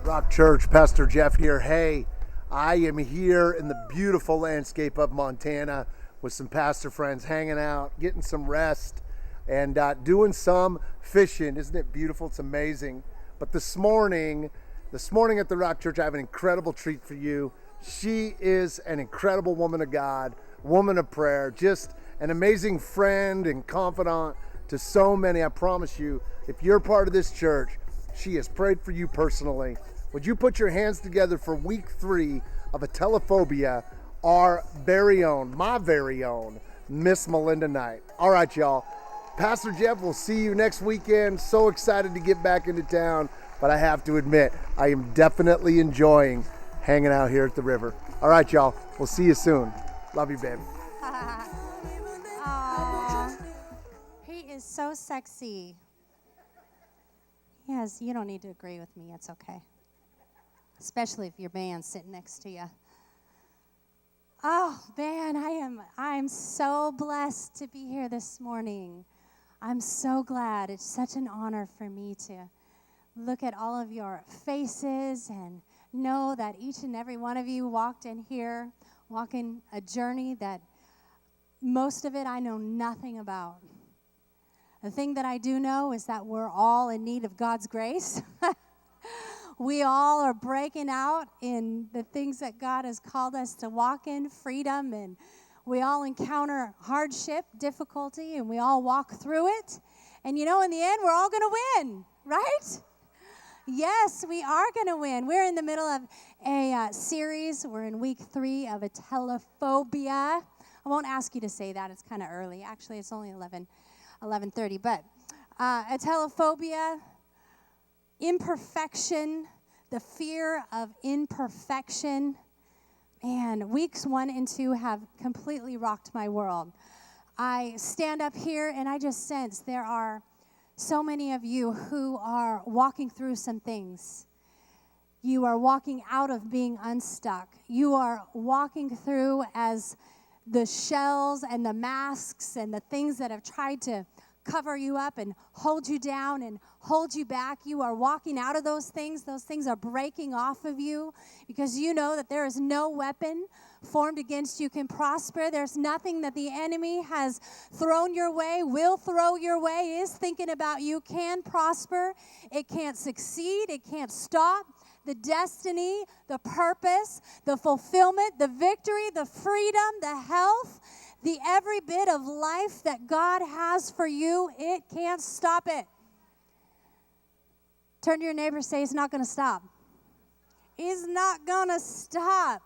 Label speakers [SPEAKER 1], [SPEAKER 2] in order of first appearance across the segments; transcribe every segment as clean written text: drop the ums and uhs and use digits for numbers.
[SPEAKER 1] Rock Church, Pastor Jeff here. Hey, I am here in the beautiful landscape of Montana with some pastor friends, hanging out, getting some rest, and doing some fishing. Isn't it beautiful? It's amazing. But this morning at the Rock Church, I have an incredible treat for you. She is an incredible woman of God, woman of prayer, just an amazing friend and confidant to so many. I promise you, if you're part of this church, she has prayed for you personally. Would you put your hands together for week 3 of Atelophobia, our very own, my very own, Miss Melinda Knight. All right, y'all. Pastor Jeff, we'll see you next weekend. So excited to get back into town, but I have to admit, I am definitely enjoying hanging out here at the river. All right, y'all. We'll see you soon. Love you, babe.
[SPEAKER 2] Aww. He is so sexy. Yes, you don't need to agree with me. It's okay. Especially if your man's sitting next to you. Oh, man, I'm so blessed to be here this morning. I'm so glad. It's such an honor for me to look at all of your faces and know that each and every one of you walked in here, walking a journey that most of it I know nothing about. The thing that I do know is that we're all in need of God's grace. We all are breaking out in the things that God has called us to walk in, freedom, and we all encounter hardship, difficulty, and we all walk through it. And you know, in the end, we're all going to win, right? Yes, we are going to win. We're in the middle of a series. We're in week 3 of Atelophobia. I won't ask you to say that. It's kind of early. Actually, it's only 11:30. But Atelophobia, imperfection, the fear of imperfection. And weeks 1 and 2 have completely rocked my world. I stand up here and I just sense there are so many of you who are walking through some things. You are walking out of being unstuck. You are walking through as the shells and the masks and the things that have tried to cover you up and hold you down and hold you back. You are walking out of those things. Those things are breaking off of you because you know that there is no weapon formed against you can prosper. There's nothing that the enemy has thrown your way, will throw your way, is thinking about you can prosper. It can't succeed. It can't stop. The destiny, the purpose, the fulfillment, the victory, the freedom, the health, the every bit of life that God has for you, it can't stop it. Turn to your neighbor and say, it's not going to stop. It's not going to stop.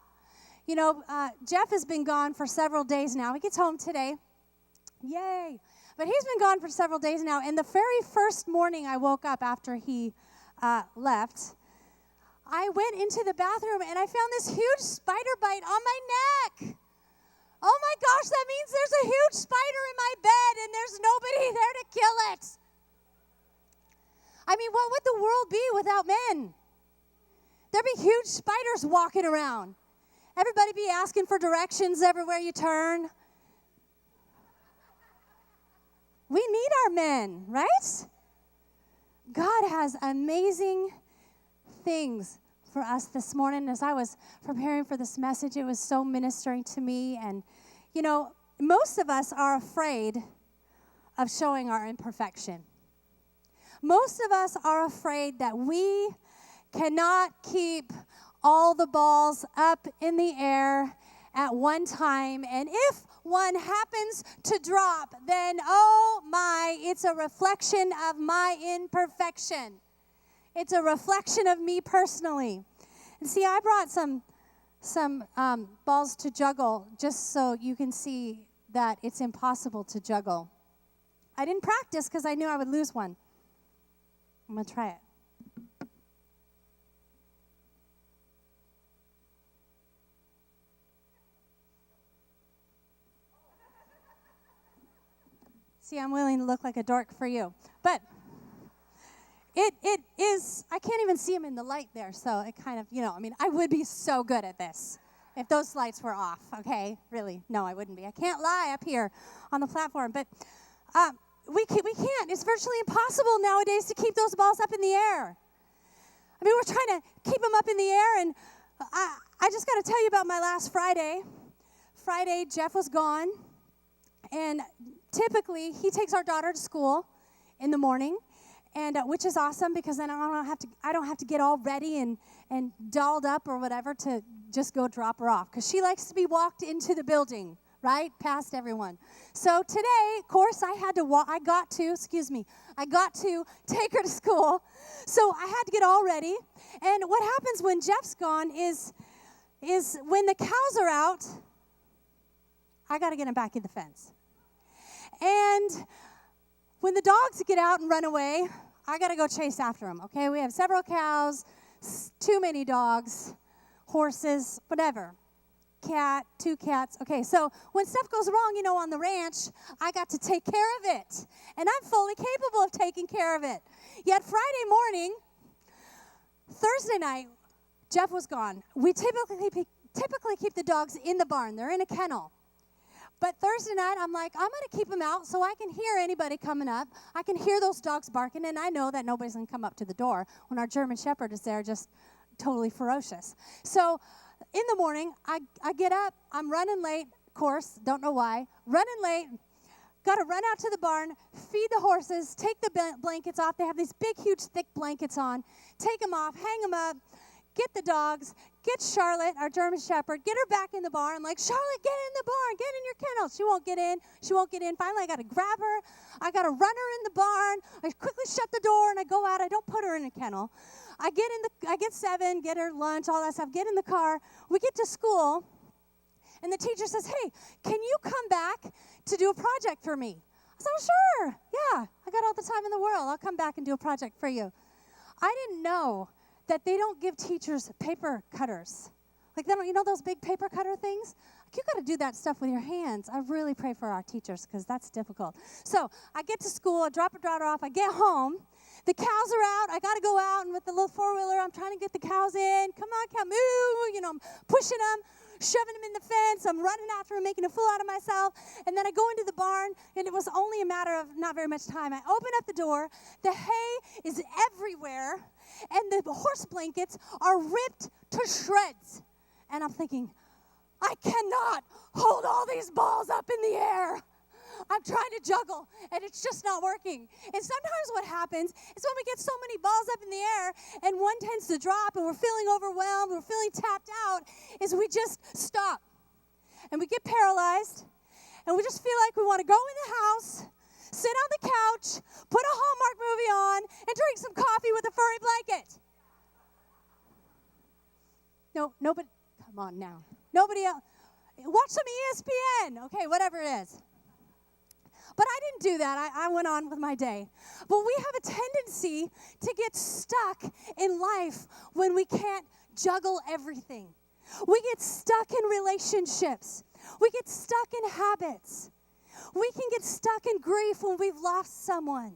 [SPEAKER 2] You know, Jeff has been gone for several days now. He gets home today. Yay. But he's been gone for several days now. And the very first morning I woke up after he left, I went into the bathroom and I found this huge spider bite on my neck. Oh my gosh, that means there's a huge spider in my bed and there's nobody there to kill it. I mean, what would the world be without men? There'd be huge spiders walking around. Everybody be asking for directions everywhere you turn. We need our men, right? God has amazing things for us this morning. As I was preparing for this message, it was so ministering to me. And, you know, most of us are afraid of showing our imperfection. Most of us are afraid that we cannot keep all the balls up in the air at one time. And if one happens to drop, then, oh my, it's a reflection of my imperfection. It's a reflection of me personally. And see, I brought some balls to juggle just so you can see that it's impossible to juggle. I didn't practice because I knew I would lose one. I'm going to try it. See, I'm willing to look like a dork for you. But it is, I can't even see him in the light there, so it kind of, you know, I mean, I would be so good at this if those lights were off, okay? Really, no, I wouldn't be. I can't lie up here on the platform, but we can't. It's virtually impossible nowadays to keep those balls up in the air. I mean, we're trying to keep them up in the air, and I just got to tell you about my last Friday. Friday, Jeff was gone, and typically he takes our daughter to school in the morning, and which is awesome because then I don't have to get all ready and dolled up or whatever to just go drop her off because she likes to be walked into the building, right, past everyone. So today, of course, I got to take her to school. So I had to get all ready. And what happens when Jeff's gone is when the cows are out, I got to get them back in the fence. And when the dogs get out and run away, I got to go chase after them, okay? We have several cows, too many dogs, horses, whatever. Cat, 2 cats. Okay, so when stuff goes wrong, on the ranch, I got to take care of it. And I'm fully capable of taking care of it. Yet Friday morning, Thursday night, Jeff was gone. We typically keep the dogs in the barn. They're in a kennel. But Thursday night, I'm like, I'm going to keep them out so I can hear anybody coming up. I can hear those dogs barking, and I know that nobody's going to come up to the door when our German Shepherd is there just totally ferocious. So in the morning, I get up. I'm running late, of course, don't know why. Running late, got to run out to the barn, feed the horses, take the blankets off. They have these big, huge, thick blankets on. Take them off, hang them up, get the dogs, get Charlotte, our German Shepherd, get her back in the barn. I'm like, Charlotte, get in the barn, get in your kennel. She won't get in. Finally, I got to grab her. I got to run her in the barn. I quickly shut the door, and I go out. I don't put her in a kennel. I get 7, get her lunch, all that stuff, get in the car. We get to school, and the teacher says, hey, can you come back to do a project for me? I said, oh, sure, yeah, I got all the time in the world. I'll come back and do a project for you. I didn't know that they don't give teachers paper cutters. Like, they don't, those big paper cutter things? Like, you got to do that stuff with your hands. I really pray for our teachers because that's difficult. So I get to school, I drop her daughter off, I get home. The cows are out. I got to go out, and with the little four-wheeler, I'm trying to get the cows in. Come on, cow, moo. I'm pushing them, shoving them in the fence. I'm running after them, making a fool out of myself. And then I go into the barn, and it was only a matter of not very much time. I open up the door. The hay is everywhere, and the horse blankets are ripped to shreds. And I'm thinking, I cannot hold all these balls up in the air. I'm trying to juggle, and it's just not working. And sometimes what happens is when we get so many balls up in the air and one tends to drop and we're feeling overwhelmed, we're feeling tapped out, is we just stop. And we get paralyzed, and we just feel like we want to go in the house, sit on the couch, put a Hallmark movie on, and drink some coffee with a furry blanket. No, nobody, come on now. Nobody else. Watch some ESPN. Okay, whatever it is. But I didn't do that. I went on with my day. But we have a tendency to get stuck in life when we can't juggle everything. We get stuck in relationships. We get stuck in habits. We can get stuck in grief when we've lost someone.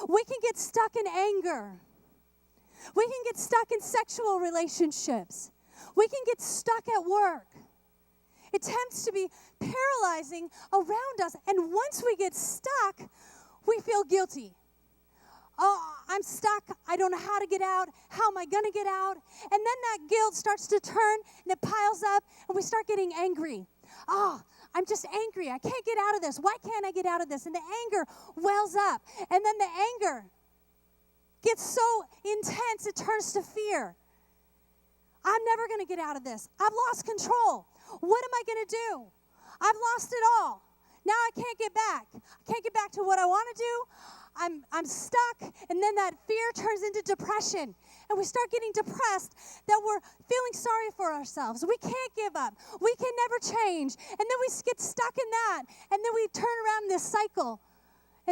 [SPEAKER 2] We can get stuck in anger. We can get stuck in sexual relationships. We can get stuck at work. It tends to be paralyzing around us. And once we get stuck, we feel guilty. Oh, I'm stuck. I don't know how to get out. How am I going to get out? And then that guilt starts to turn, and it piles up, and we start getting angry. Oh, I'm just angry. I can't get out of this. Why can't I get out of this? And the anger wells up. And then the anger gets so intense, it turns to fear. I'm never going to get out of this. I've lost control. What am I going to do? I've lost it all. Now I can't get back. I can't get back to what I want to do. I'm stuck, and then that fear turns into depression, and we start getting depressed that we're feeling sorry for ourselves. We can't give up. We can never change, and then we get stuck in that, and then we turn around in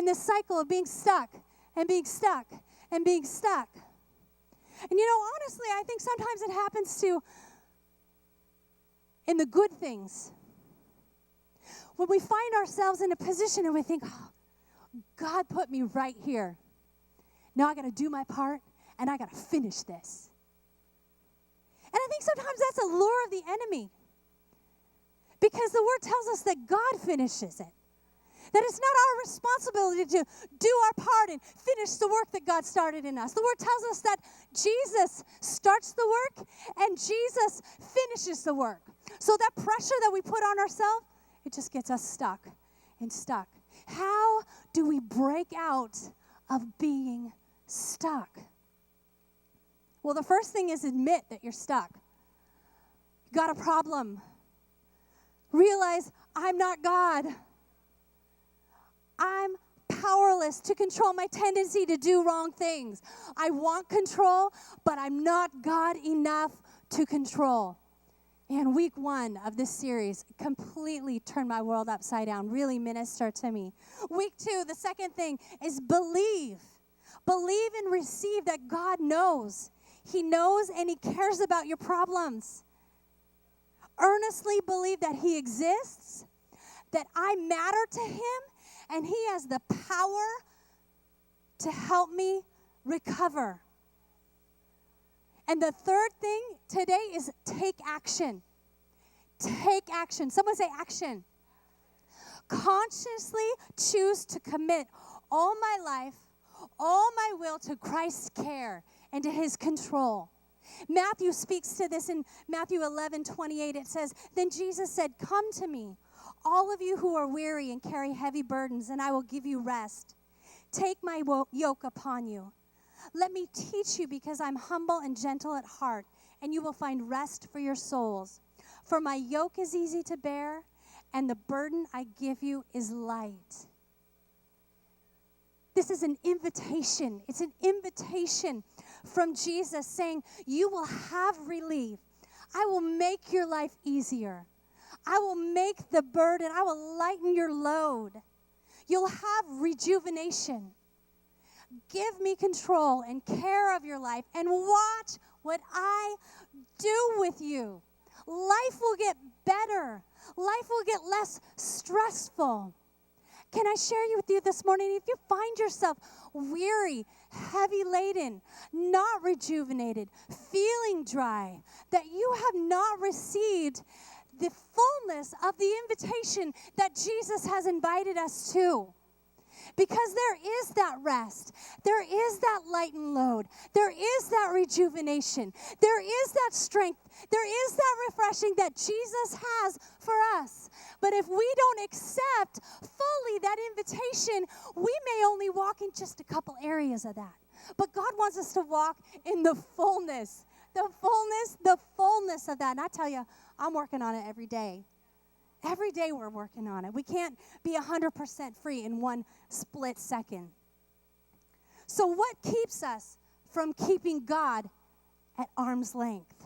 [SPEAKER 2] this cycle of being stuck and being stuck and being stuck. And honestly, I think sometimes it happens in the good things. When we find ourselves in a position and we think, oh, God put me right here. Now I got to do my part, and I got to finish this. And I think sometimes that's a lure of the enemy, because the word tells us that God finishes it. That it's not our responsibility to do our part and finish the work that God started in us. The Word tells us that Jesus starts the work and Jesus finishes the work. So that pressure that we put on ourselves, it just gets us stuck and stuck. How do we break out of being stuck? Well, the first thing is admit that you're stuck. You got a problem. Realize I'm not God. I'm powerless to control my tendency to do wrong things. I want control, but I'm not God enough to control. And week 1 of this series completely turned my world upside down, really ministered to me. Week 2, the second thing is believe. Believe and receive that God knows. He knows and He cares about your problems. Earnestly believe that He exists, that I matter to Him, and He has the power to help me recover. And the third thing today is take action. Take action. Someone say action. Consciously choose to commit all my life, all my will to Christ's care and to His control. Matthew speaks to this in Matthew 11:28. It says, "Then Jesus said, 'Come to me, all of you who are weary and carry heavy burdens, and I will give you rest. Take my yoke upon you. Let me teach you, because I'm humble and gentle at heart, and you will find rest for your souls. For my yoke is easy to bear, and the burden I give you is light.'" This is an invitation. It's an invitation from Jesus saying, you will have relief. I will make your life easier. I will make the burden, I will lighten your load. You'll have rejuvenation. Give me control and care of your life and watch what I do with you. Life will get better. Life will get less stressful. Can I share with you this morning, if you find yourself weary, heavy laden, not rejuvenated, feeling dry, that you have not received the fullness of the invitation that Jesus has invited us to. Because there is that rest. There is that lightened load. There is that rejuvenation. There is that strength. There is that refreshing that Jesus has for us. But if we don't accept fully that invitation, we may only walk in just a couple areas of that. But God wants us to walk in the fullness of that. And I tell you, I'm working on it every day. Every day we're working on it. We can't be 100% free in one split second. So what keeps us from keeping God at arm's length?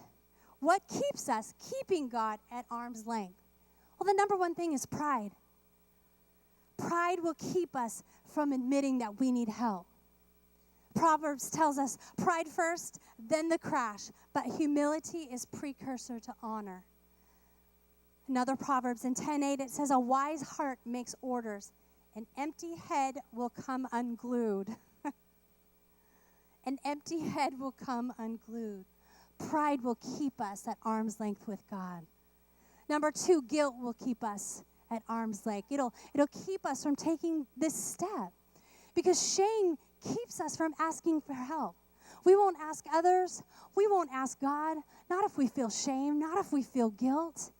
[SPEAKER 2] What keeps us keeping God at arm's length? Well, the number one thing is pride. Pride will keep us from admitting that we need help. Proverbs tells us, pride first, then the crash, but humility is precursor to honor. Another Proverbs in 10:8, it says, a wise heart makes orders. An empty head will come unglued. An empty head will come unglued. Pride will keep us at arm's length with God. Number 2, guilt will keep us at arm's length. It'll keep us from taking this step. Because shame keeps us from asking for help. We won't ask others. We won't ask God. Not if we feel shame. Not if we feel guilt.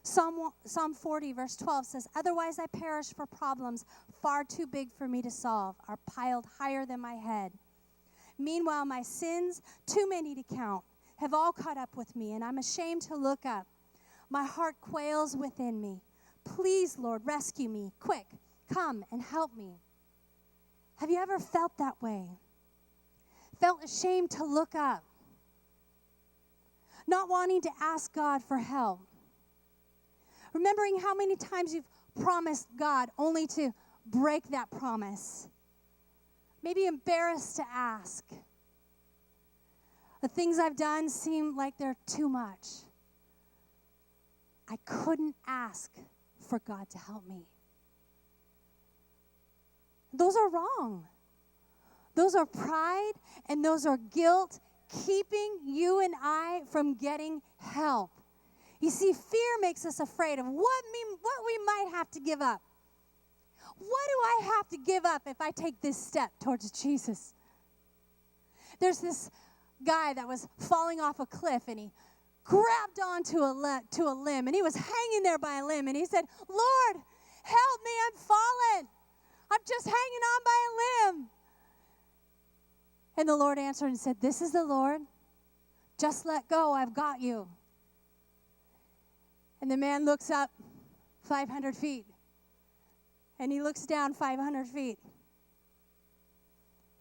[SPEAKER 2] Psalm 40, verse 12 says, otherwise I perish for problems far too big for me to solve, are piled higher than my head. Meanwhile, my sins, too many to count, have all caught up with me, and I'm ashamed to look up. My heart quails within me. Please, Lord, rescue me. Quick, come and help me. Have you ever felt that way? Felt ashamed to look up? Not wanting to ask God for help? Remembering how many times you've promised God only to break that promise? Maybe embarrassed to ask. The things I've done seem like they're too much. I couldn't ask for God to help me. Those are wrong. Those are pride and those are guilt keeping you and I from getting help. You see, fear makes us afraid of what we might have to give up. What do I have to give up if I take this step towards Jesus? There's this guy that was falling off a cliff, and he grabbed onto a limb, and he was hanging there by a limb, and he said, Lord, help me, I'm falling. I'm just hanging on by a limb. And the Lord answered and said, this is the Lord. Just let go, I've got you. And the man looks up 500 feet. And he looks down 500 feet.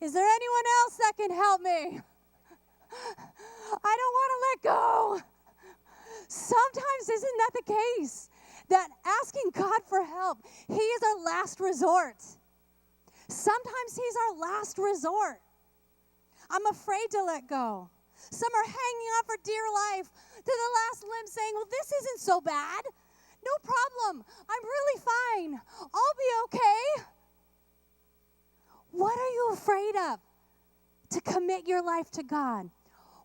[SPEAKER 2] Is there anyone else that can help me? I don't want to let go. Sometimes isn't that the case? That asking God for help, He is our last resort. Sometimes He's our last resort. I'm afraid to let go. Some are hanging on for dear life to the last limb saying, well, this isn't so bad. No problem. I'm really fine. I'll be okay. What are you afraid of to commit your life to God?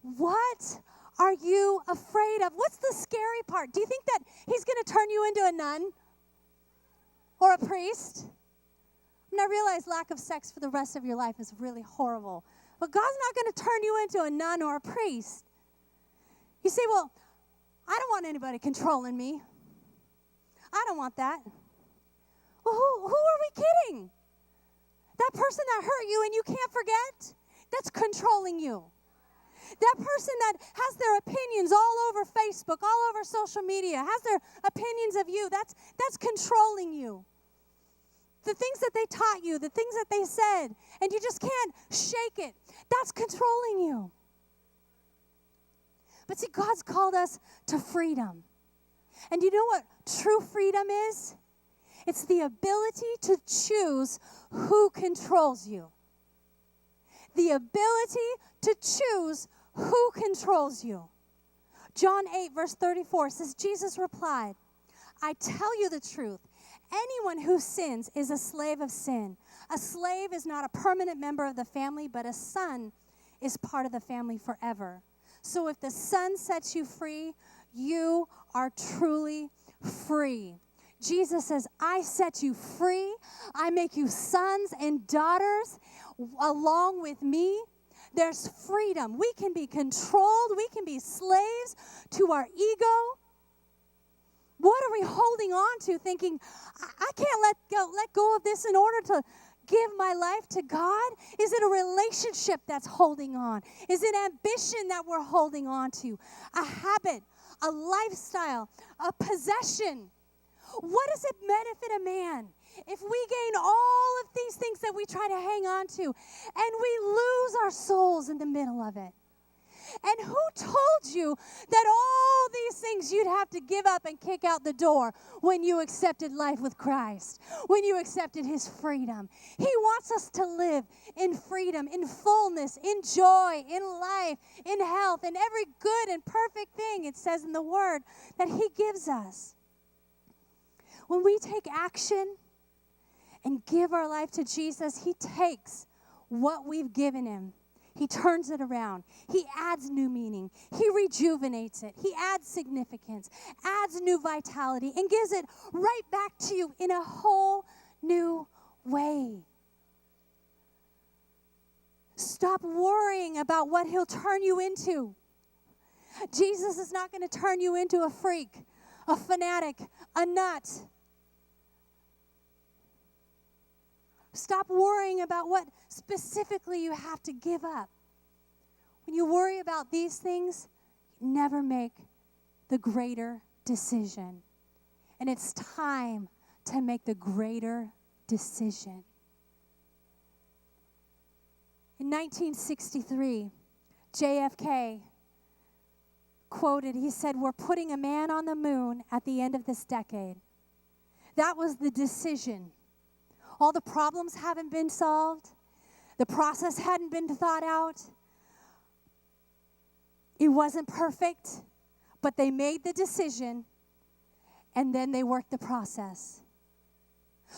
[SPEAKER 2] What are you afraid of? What's the scary part? Do you think that He's going to turn you into a nun or a priest? I realize lack of sex for the rest of your life is really horrible. But God's not going to turn you into a nun or a priest. You say, well, I don't want anybody controlling me. I don't want that. Well, who are we kidding? That person that hurt you and you can't forget, that's controlling you. That person that has their opinions all over Facebook, all over social media, has their opinions of you, that's controlling you. The things that they taught you, the things that they said, and you just can't shake it, that's controlling you. But see, God's called us to freedom. And you know what true freedom is? It's the ability to choose who controls you. The ability to choose who controls you. John 8, verse 34 says, Jesus replied, I tell you the truth. Anyone who sins is a slave of sin. A slave is not a permanent member of the family, but a son is part of the family forever. So if the Son sets you free, you are truly free. Jesus says, I set you free. I make you sons and daughters along with me. There's freedom. We can be controlled. We can be slaves to our ego. What are we holding on to thinking, I can't let go of this in order to give my life to God? Is it a relationship that's holding on? Is it ambition that we're holding on to? A habit, a lifestyle, a possession? What does it benefit a man if we gain all of these things that we try to hang on to and we lose our souls in the middle of it? And who told you that all these things you'd have to give up and kick out the door when you accepted life with Christ, when you accepted His freedom? He wants us to live in freedom, in fullness, in joy, in life, in health, and every good and perfect thing, it says in the Word, that He gives us. When we take action and give our life to Jesus, He takes what we've given Him. He turns it around. He adds new meaning. He rejuvenates it. He adds significance, adds new vitality, and gives it right back to you in a whole new way. Stop worrying about what He'll turn you into. Jesus is not going to turn you into a freak, a fanatic, a nut. Stop worrying about what specifically you have to give up. When you worry about these things, you never make the greater decision. And it's time to make the greater decision. In 1963, JFK quoted, he said, "We're putting a man on the moon at the end of this decade." That was the decision. All the problems haven't been solved. The process hadn't been thought out. It wasn't perfect, but they made the decision, and then they worked the process.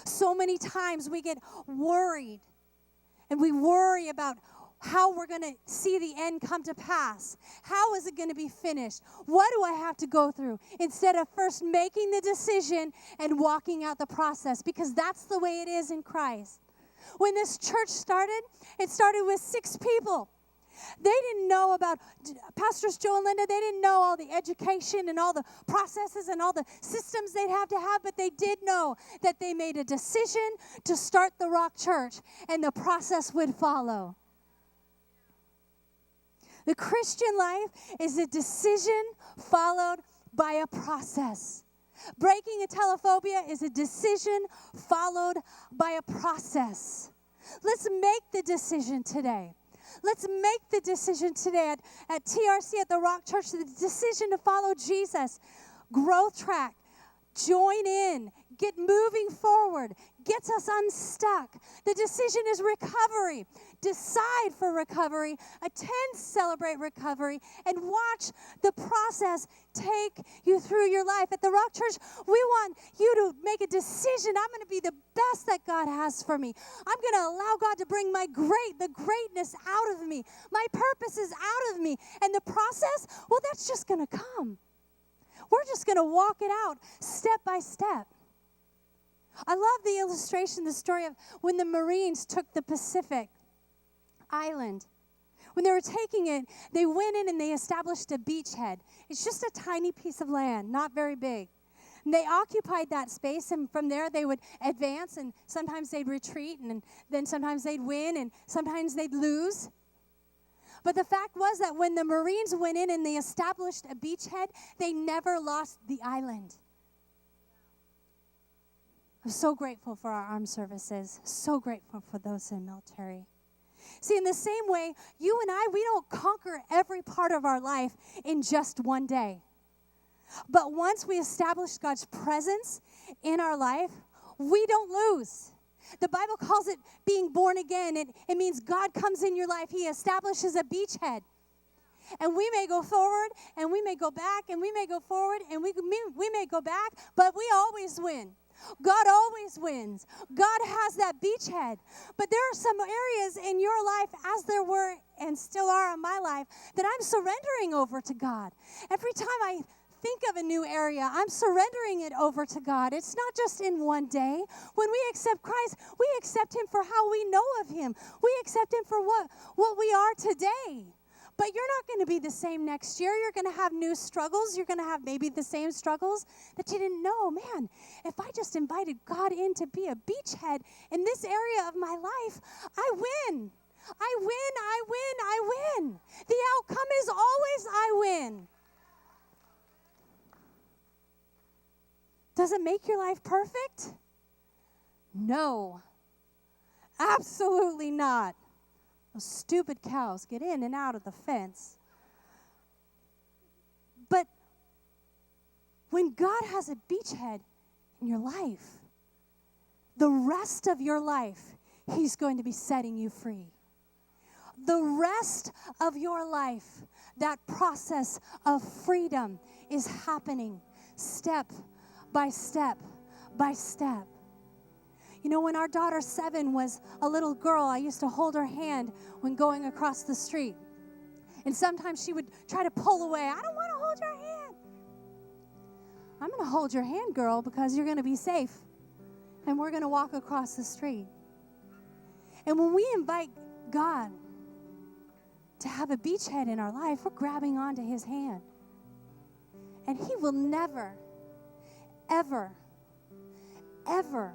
[SPEAKER 2] So many times we get worried, and we worry about how we're going to see the end come to pass. How is it going to be finished? What do I have to go through? Instead of first making the decision and walking out the process, because that's the way it is in Christ. When this church started, it started with 6 people. They didn't know about Pastors Joe and Linda. They didn't know all the education and all the processes and all the systems they'd have to have, but they did know that they made a decision to start the Rock Church, and the process would follow. The Christian life is a decision followed by a process. Breaking atelophobia is a decision followed by a process. Let's make the decision today. Let's make the decision today at TRC, at the Rock Church, the decision to follow Jesus. Growth track. Join in. Get moving forward. Gets us unstuck. The decision is recovery. Decide for recovery. Attend, celebrate recovery, and watch the process take you through your life. At the Rock Church, we want you to make a decision. I'm going to be the best that God has for me. I'm going to allow God to bring the greatness out of me. My purpose is out of me. And the process, well, that's just going to come. We're just going to walk it out step by step. I love the illustration, the story of when the Marines took the Pacific Island. When they were taking it, they went in and they established a beachhead. It's just a tiny piece of land, not very big. And they occupied that space, and from there they would advance, and sometimes they'd retreat, and then sometimes they'd win, and sometimes they'd lose. But the fact was that when the Marines went in and they established a beachhead, they never lost the island. I'm so grateful for our armed services, so grateful for those in the military. See, in the same way, you and I, we don't conquer every part of our life in just one day. But once we establish God's presence in our life, we don't lose. The Bible calls it being born again. It means God comes in your life. He establishes a beachhead. And we may go forward, and we may go back, and we may go forward, and we may go back, but we always win. God always wins. God has that beachhead. But there are some areas in your life, as there were and still are in my life, that I'm surrendering over to God. Every time I think of a new area, I'm surrendering it over to God. It's not just in one day. When we accept Christ, we accept Him for how we know of Him. We accept Him for what we are today. But you're not going to be the same next year. You're going to have new struggles. You're going to have maybe the same struggles that you didn't know. Man, if I just invited God in to be a beachhead in this area of my life, I win. I win, I win, I win. The outcome is always I win. Does it make your life perfect? No. Absolutely not. Those stupid cows get in and out of the fence. But when God has a beachhead in your life, the rest of your life, He's going to be setting you free. The rest of your life, that process of freedom is happening step by step by step. You know, when our daughter 7 was a little girl, I used to hold her hand when going across the street. And sometimes she would try to pull away. I don't want to hold your hand. I'm going to hold your hand, girl, because you're going to be safe. And we're going to walk across the street. And when we invite God to have a beachhead in our life, we're grabbing onto His hand. And He will never, ever, ever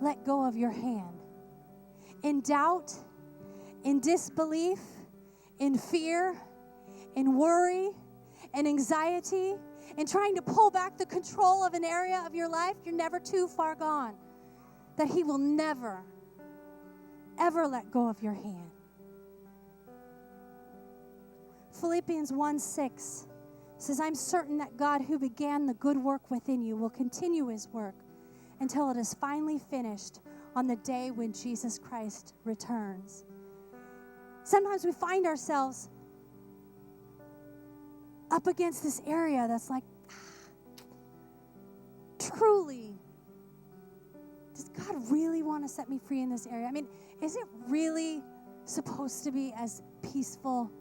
[SPEAKER 2] let go of your hand. In doubt, in disbelief, in fear, in worry, in anxiety, in trying to pull back the control of an area of your life, you're never too far gone. That He will never, ever let go of your hand. Philippians 1:6 says, I'm certain that God who began the good work within you will continue His work until it is finally finished on the day when Jesus Christ returns. Sometimes we find ourselves up against this area that's like, truly, does God really want to set me free in this area? I mean, is it really supposed to be as peaceful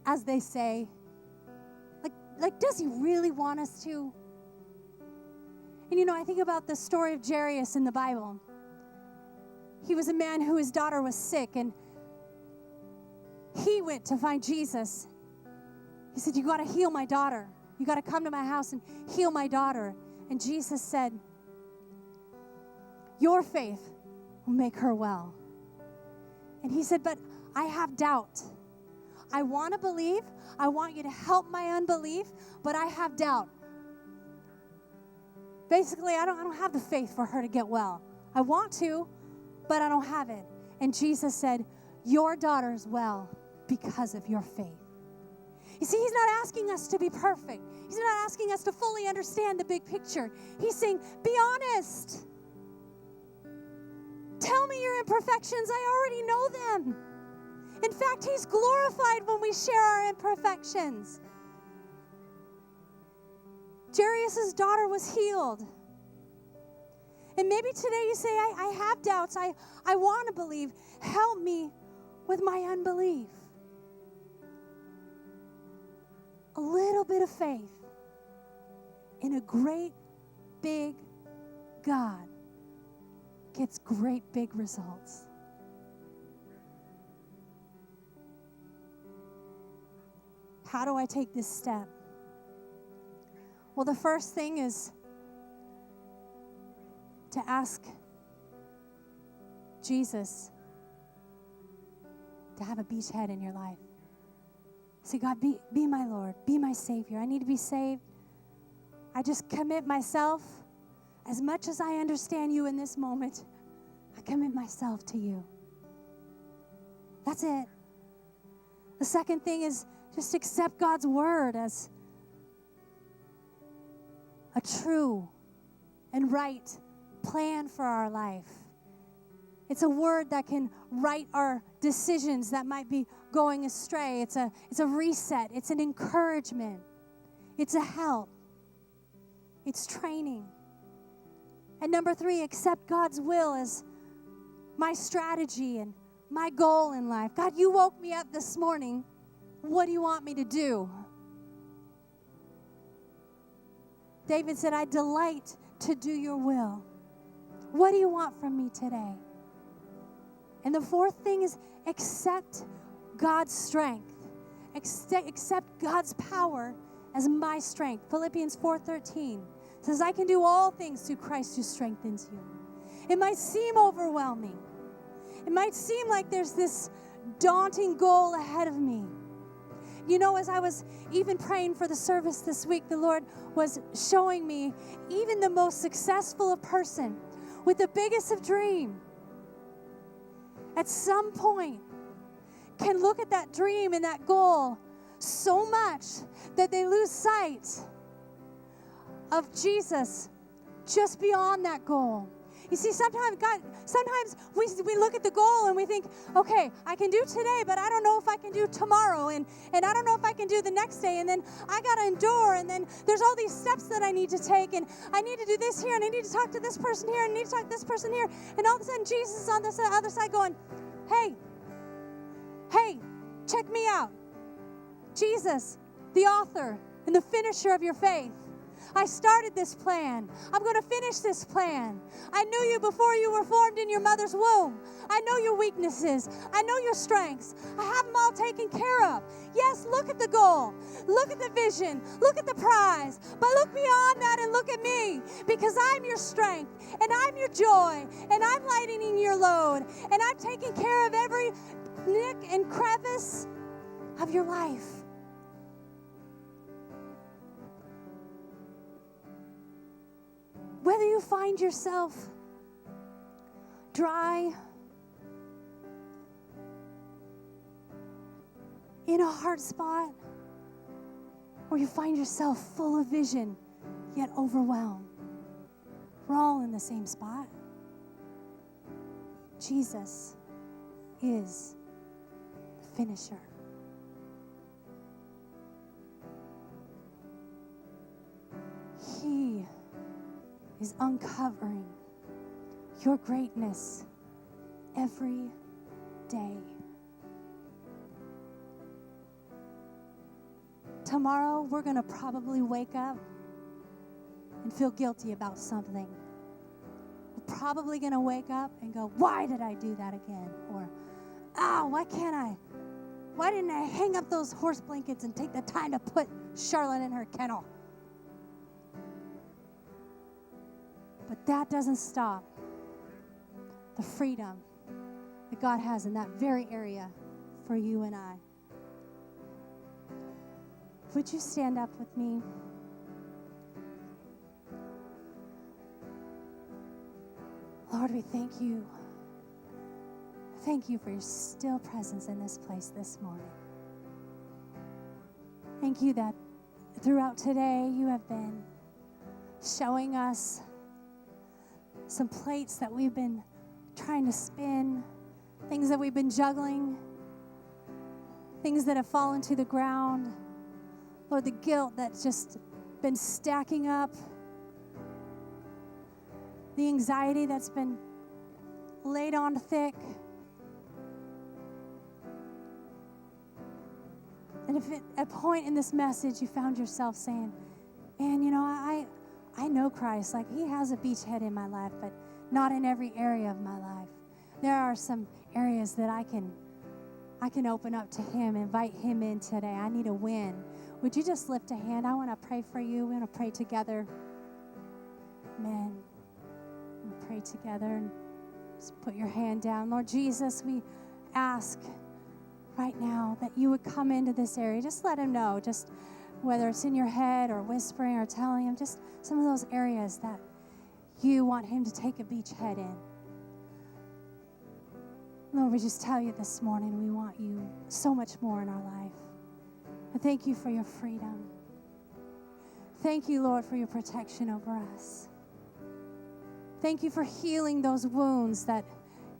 [SPEAKER 2] as they say? Like, does he really want us to? And I think about the story of Jairus in the Bible. He was a man whose daughter was sick, and he went to find Jesus. He said, you got to heal my daughter. You got to come to my house and heal my daughter. And Jesus said, your faith will make her well. And he said, but I have doubt. I want to believe. I want you to help my unbelief, but I have doubt. Basically, I don't have the faith for her to get well. I want to, but I don't have it. And Jesus said, your daughter is well because of your faith. You see, he's not asking us to be perfect. He's not asking us to fully understand the big picture. He's saying, be honest. Tell me your imperfections. I already know them. In fact, he's glorified when we share our imperfections. Jairus' daughter was healed. And maybe today you say, I have doubts. I want to believe. Help me with my unbelief. A little bit of faith in a great big God gets great big results. How do I take this step? Well, the first thing is to ask Jesus to have a beachhead in your life. Say, God, be my Lord, be my Savior. I need to be saved. I just commit myself. As much as I understand you in this moment, I commit myself to you. That's it. The second thing is just accept God's word as a true and right plan for our life. It's a word that can right our decisions that might be going astray. It's a reset. It's an encouragement. It's a help. It's training. And number 3, accept God's will as my strategy and my goal in life. God, you woke me up this morning. What do you want me to do? David said, I delight to do your will. What do you want from me today? And the fourth thing is accept God's strength. Accept God's power as my strength. Philippians 4:13 says, I can do all things through Christ who strengthens you. It might seem overwhelming. It might seem like there's this daunting goal ahead of me. As I was even praying for the service this week, the Lord was showing me even the most successful of person with the biggest of dream at some point can look at that dream and that goal so much that they lose sight of Jesus just beyond that goal. You see, sometimes we look at the goal and we think, okay, I can do today, but I don't know if I can do tomorrow, and I don't know if I can do the next day, and then I got to endure, and then there's all these steps that I need to take, and I need to do this here, and I need to talk to this person here, and I need to talk to this person here, and all of a sudden Jesus is on this other side going, hey, check me out. Jesus, the author and the finisher of your faith. I started this plan. I'm going to finish this plan. I knew you before you were formed in your mother's womb. I know your weaknesses. I know your strengths. I have them all taken care of. Yes, look at the goal. Look at the vision. Look at the prize. But look beyond that and look at me, because I'm your strength and I'm your joy and I'm lightening your load and I'm taking care of every nick and crevice of your life. Whether you find yourself dry, in a hard spot, or you find yourself full of vision, yet overwhelmed, we're all in the same spot. Jesus is the finisher. He is uncovering your greatness every day. Tomorrow, we're going to probably wake up and feel guilty about something. We're probably going to wake up and go, why did I do that again? Or, why didn't I hang up those horse blankets and take the time to put Charlotte in her kennel? But that doesn't stop the freedom that God has in that very area for you and I. Would you stand up with me? Lord, we thank you. Thank you for your still presence in this place this morning. Thank you that throughout today you have been showing us some plates that we've been trying to spin, things that we've been juggling, things that have fallen to the ground. Lord, the guilt that's just been stacking up, the anxiety that's been laid on thick. And if at a point in this message you found yourself saying, man, I know Christ, like he has a beachhead in my life, but not in every area of my life. There are some areas that I can open up to him, invite him in today. I need a win. Would you just lift a hand? I want to pray for you. We want to pray together. Amen. We'll pray together and just put your hand down. Lord Jesus, we ask right now that you would come into this area. Just let him know, just whether it's in your head or whispering or telling him, just some of those areas that you want him to take a beachhead in. Lord, we just tell you this morning we want you so much more in our life. And thank you for your freedom. Thank you, Lord, for your protection over us. Thank you for healing those wounds that,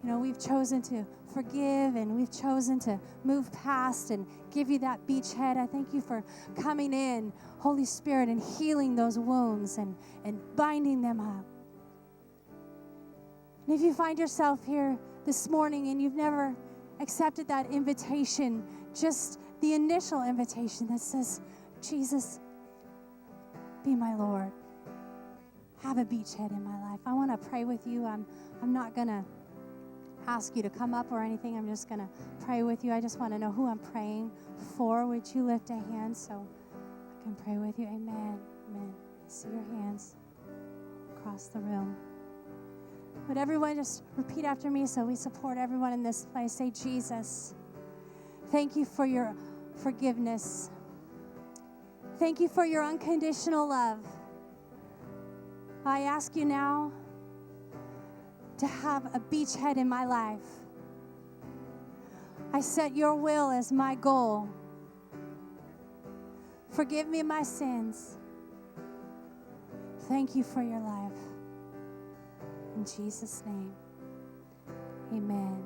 [SPEAKER 2] we've chosen to forgive and we've chosen to move past and give you that beachhead. I thank you for coming in, Holy Spirit, and healing those wounds and binding them up. And if you find yourself here this morning and you've never accepted that invitation, just the initial invitation that says, Jesus, be my Lord. Have a beachhead in my life. I want to pray with you. I'm not going to ask you to come up or anything. I'm just going to pray with you. I just want to know who I'm praying for. Would you lift a hand so I can pray with you? Amen. Amen. I see your hands across the room. Would everyone just repeat after me so we support everyone in this place? Say, Jesus, thank you for your forgiveness. Thank you for your unconditional love. I ask you now to have a beachhead in my life. I set your will as my goal. Forgive me my sins. Thank you for your life. In Jesus' name, amen.